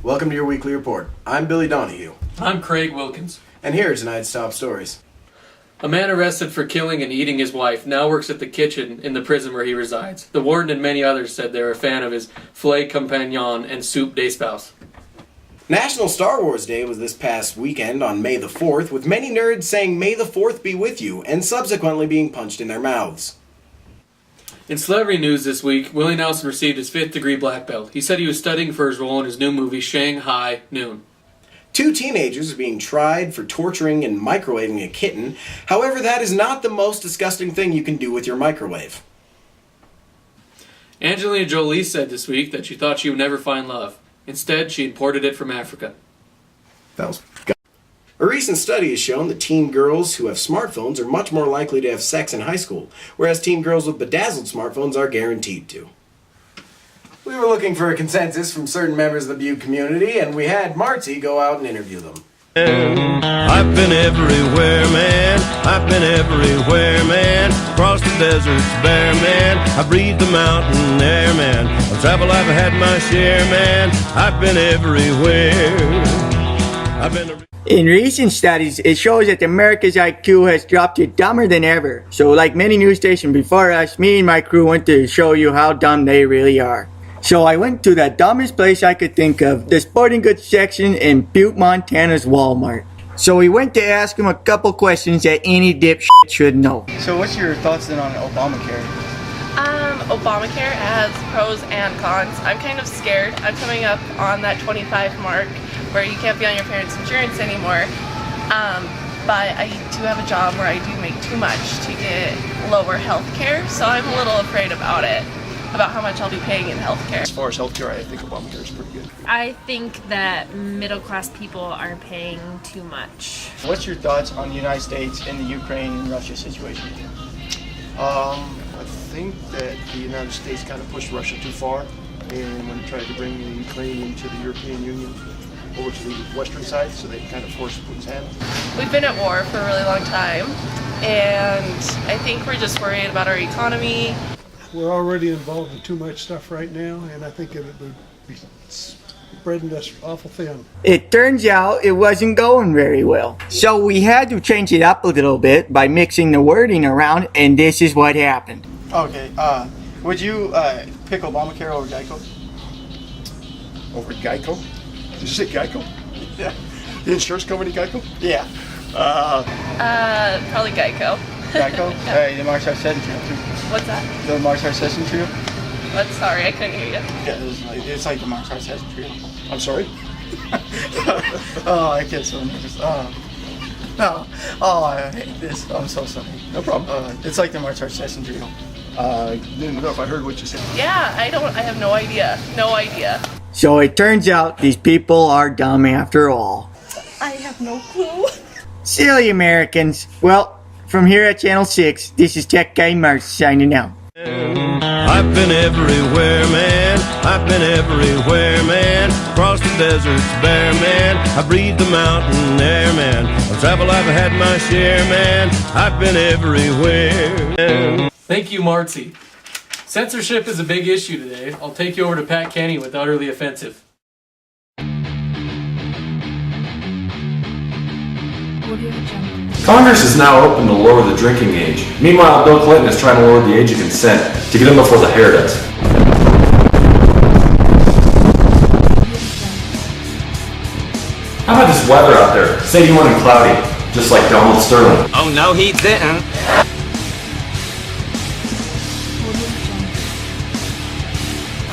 Welcome to your weekly report. I'm Billy Donahue. I'm Craig Wilkins. And here are tonight's top stories. A man arrested for killing and eating his wife now works at the kitchen in the prison where he resides. The warden and many others said they're a fan of his filet compagnon and soup des spouse. National Star Wars Day was this past weekend on May the 4th, with many nerds saying May the 4th be with you, and subsequently being punched in their mouths. In celebrity news this week, Willie Nelson received his 5th degree black belt. He said he was studying for his role in his new movie Shanghai Noon. 2 teenagers are being tried for torturing and microwaving a kitten. However, that is not the most disgusting thing you can do with your microwave. Angelina Jolie said this week that she thought she would never find love. Instead, she imported it from Africa. A recent study has shown that teen girls who have smartphones are much more likely to have sex in high school, whereas teen girls with bedazzled smartphones are guaranteed to. We were looking for a consensus from certain members of the Butte community, and we had Marty go out and interview them. I've been everywhere, man. I've been everywhere, man. Across the deserts bare, man. I breathe the mountain air, man. Of travel I've had my share, man. I've been everywhere. In recent studies, it shows that America's IQ has dropped to dumber than ever. So like many news stations before us, me and my crew went to show you how dumb they really are. So I went to the dumbest place I could think of, the sporting goods section in Butte, Montana's Walmart. So we went to ask them a couple questions that any dipshit should know. So what's your thoughts then on Obamacare? Obamacare has pros and cons. I'm kind of scared. I'm coming up on that 25 mark where you can't be on your parents' insurance anymore. But I do have a job where I do make too much to get lower health care, so I'm a little afraid about it, about how much I'll be paying in health care. As far as healthcare, I think Obamacare is pretty good. I think that middle class people are paying too much. What's your thoughts on the United States and the Ukraine and Russia situation? I think that the United States kind of pushed Russia too far, and when it tried to bring the Ukraine into the European Union over to the western side, so they kind of forced Putin's hand. We've been at war for a really long time, and I think we're just worried about our economy. We're already involved in too much stuff right now, and I think it would be spreading us awful thin. It turns out it wasn't going very well. So we had to change it up a little bit by mixing the wording around, and this is what happened. Okay, would you pick Obamacare over Geico? Over Geico? Did you say Geico? Yeah. The insurance company Geico? Yeah. Probably Geico. Geico? Hey, the Mars Session Trio too. What's that? The Mars Session Trio? What? Sorry, I couldn't hear you. Yeah, it's like the Mars Session Trio. I'm sorry? Oh, I get so nervous. No. Oh, I hate this. I'm so sorry. No problem. It's like the Mars Session Trio. Didn't know if I heard what you said. Yeah, I have no idea. No idea. So it turns out these people are dumb after all. I have no clue. Silly Americans. Well, from here at Channel 6, this is Tech Guy Mark signing out. I've been everywhere, man. I've been everywhere, man. Across the deserts bare, man. I breathe the mountain air, man. Of travel I've had my share, man. I've been everywhere. Thank you, Marty. Censorship is a big issue today. I'll take you over to Pat Kenny with Utterly Offensive. Congress is now open to lower the drinking age. Meanwhile, Bill Clinton is trying to lower the age of consent to get him before the hair does. How about this weather out there? 81 and cloudy, just like Donald Sterling. Oh no, he didn't.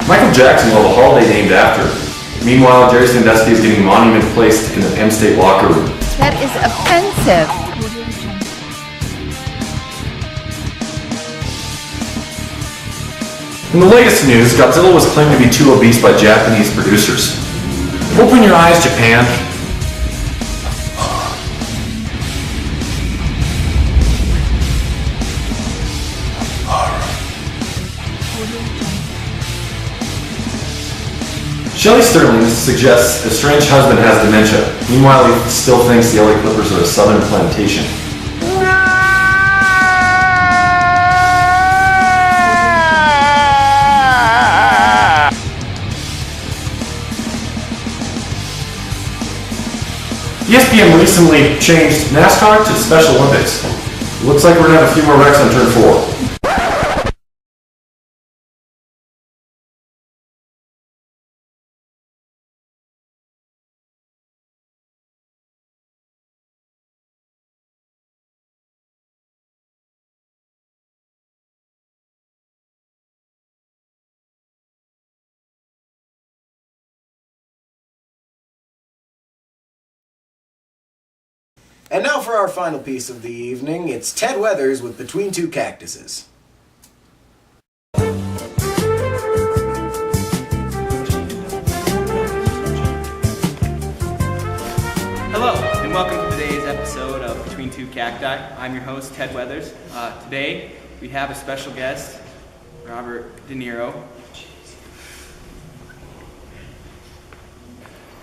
Michael Jackson will have a holiday named after him. Meanwhile, Jerry Sandusky is getting a monument placed in the Penn State locker room. That is offensive. In the latest news, Godzilla was claimed to be too obese by Japanese producers. Open your eyes, Japan. Shelley Sterling suggests estranged husband has dementia. Meanwhile, he still thinks the LA Clippers are a southern plantation. ESPN recently changed NASCAR to Special Olympics. Looks like we're gonna have a few more wrecks on turn 4. And now for our final piece of the evening, it's Ted Weathers with Between Two Cactuses. Hello, and welcome to today's episode of Between Two Cacti. I'm your host, Ted Weathers. Today, we have a special guest, Robert De Niro.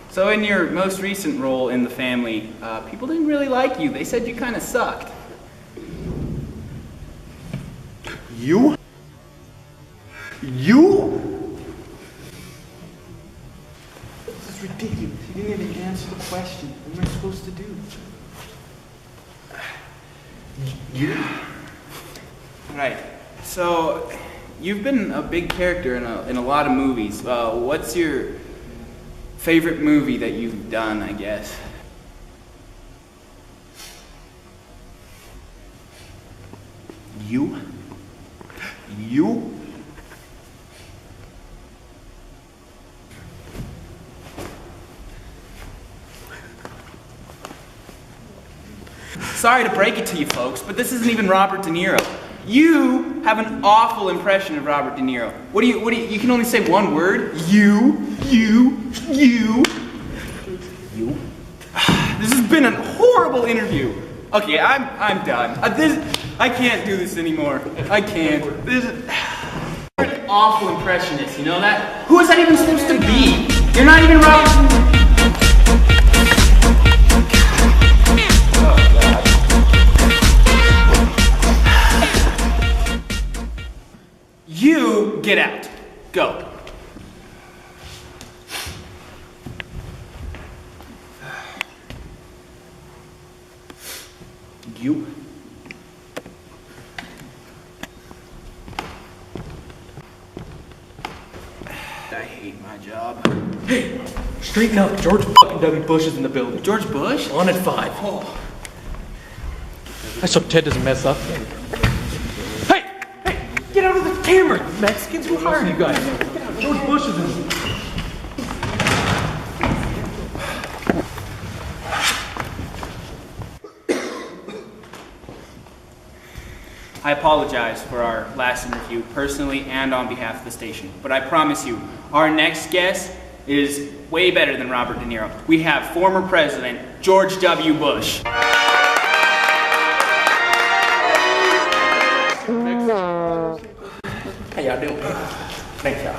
So in your most recent role in The Family, people didn't really like you. They said you kind of sucked. You? You? This is ridiculous. You didn't even answer the question. What am I supposed to do? You? Right. So, you've been a big character in a lot of movies. What's your favorite movie that you've done, I guess? You? You? Sorry to break it to you folks, but this isn't even Robert De Niro. You have an awful impression of Robert De Niro. What do you can only say one word? You. This has been a horrible interview. Okay, I'm done. I can't do this anymore. I can't. You're an awful impressionist, you know that? Who is that even supposed to be? You're not even Robert. You get out. Go. You? I hate my job. Hey, straighten up. George fucking W. Bush is in the building. George Bush? On at 5. Oh. I hope Ted doesn't mess up. Hey! Get out of the camera, you Mexicans. Who hired you guys? Get out. George Bush is in. I apologize for our last interview, personally and on behalf of the station. But I promise you, our next guest is way better than Robert De Niro. We have former President George W. Bush. How y'all doing? Thanks, y'all.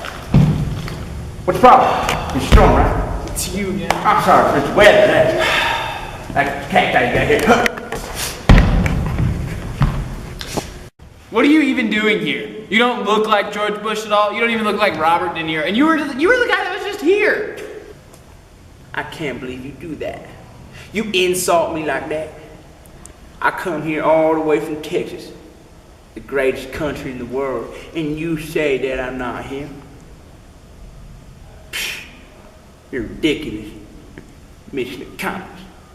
What's the problem? It's storm, right? It's you again. I'm sorry for the weather. That's cacti you got here. What are you even doing here? You don't look like George Bush at all. You don't even look like Robert De Niro. And you were the guy that was just here. I can't believe you do that. You insult me like that. I come here all the way from Texas, the greatest country in the world, and you say that I'm not him? Psh, you're ridiculous, Mr. Connors.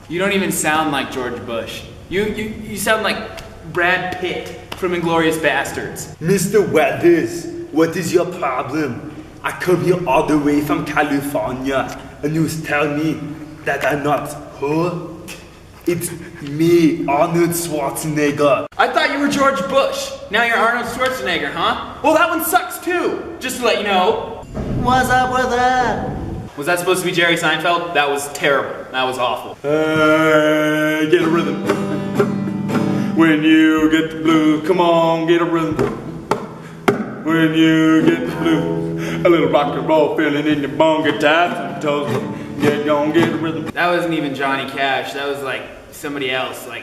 You don't even sound like George Bush. You sound like Brad Pitt from Inglourious Bastards. Mr. Weathers, what is your problem? I come here all the way from California, and you tell me that I'm not her? It's me, Arnold Schwarzenegger. I thought you were George Bush. Now you're Arnold Schwarzenegger, huh? Well, that one sucks too, just to let you know. What's up with that? Was that supposed to be Jerry Seinfeld? That was terrible. That was awful. Get a rhythm. When you get the blues, come on, get a rhythm. When you get the blues, a little rock and roll feeling in your bone, guitars and toes. Get gone, get a rhythm. That wasn't even Johnny Cash. That was like somebody else, like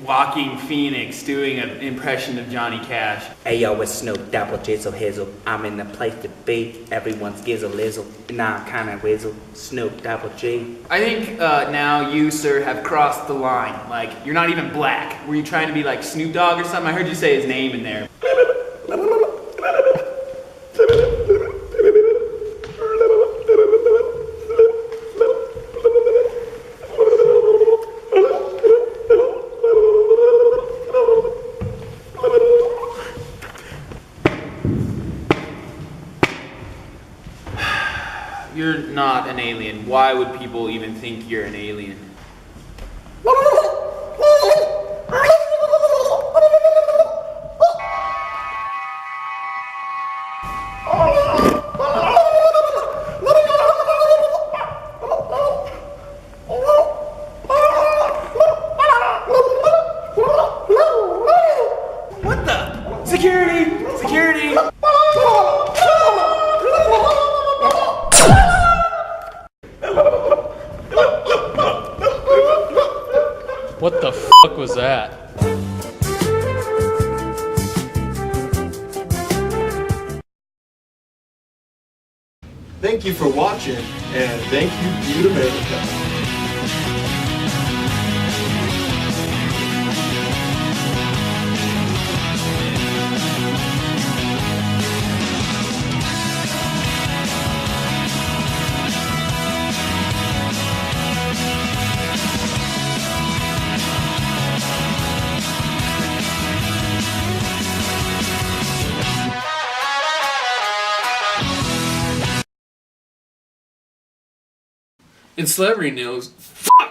Walking Phoenix doing an impression of Johnny Cash. Hey yo, it's Snoop, Double Jizzle Hizzle. I'm in the place to be. Everyone's gizzle lizzle. Nah, I'm kinda whizzle. Snoop, Double G. I think now you, sir, have crossed the line. Like, you're not even black. Were you trying to be like Snoop Dogg or something? I heard you say his name in there. You're not an alien. Why would people even think you're an alien? What the? Security! Security! What the fuck was that? Thank you for watching, and thank you, Beaut America. In celebrity news, fuck!